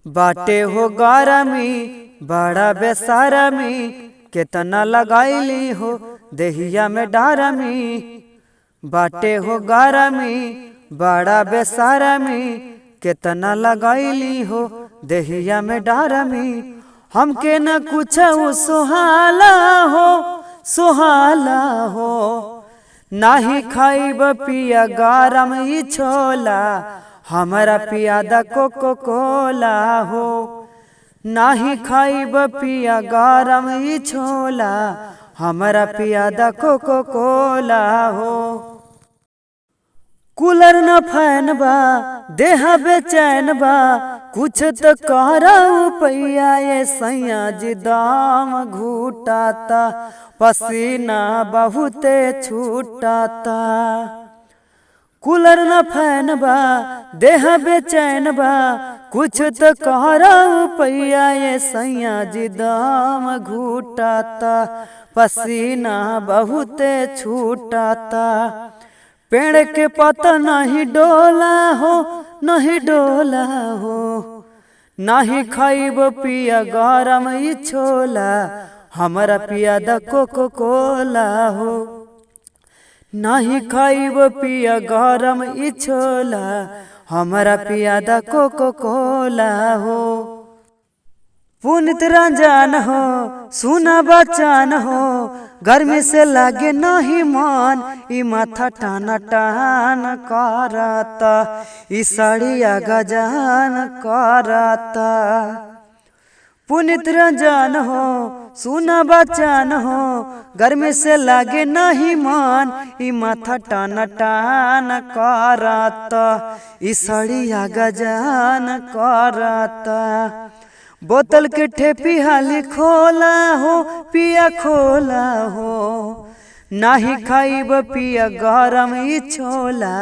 बाटे हो गरमी बड़ा बेसरमी, केतना लगाईली हो देहिया में डारमी। बाटे हो गरमी बड़ा बेसरमी, केतना लगाईली हो देहिया में डारमी। हमके न कुछ सुहाला हो सुहाला हो, नाही खाइब पिया गरम ई छोला, हमारा पियादा कोको कोला हो। नाही खाइब पिया गरम ई छोला, हमारा पियादा कोको कोला हो। कूलर न फैन बा देह बेचैन बा, कुछ तो करऊ पैया ये सैया जी दाम घुटाता, पसीना बहुते छूटाता। कूलर न फैन बा देह बेचैन बा, कुछ तो करऊ पैया ये सैया जी दाम घुटाता, पसीना बहुते छूटाता। पेड़ के पत्ता नहीं डोला हो नहीं डोला हो, नहीं खाइब पिया गरम ई छोला, हमारा पियादा कोको कोला हो। नहीं खाइब पिया गरम ई छोला, हमारा पियादा कोको कोला हो। पुनित रंजन हो सुना बचन हो, गर्मी से लागे नहीं मन, ई माथा टाना टान करता, ई साड़िया गजान करता। पुनित रंजन हो सुना बचन हो, गर्मी से लागे नहीं मन, ई माथा टाना टान करता, ई साड़िया गजान करता। बोतल के ठेपी हाली खोला हो पिया खोला हो, नाही खाइब पिया गरम ई छोला,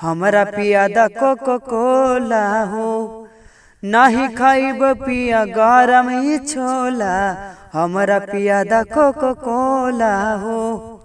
हमारा पियादा कोको कोला हो। नाही खाइब पिया गरम ई छोला, हमारा पियादा कोको कोला हो।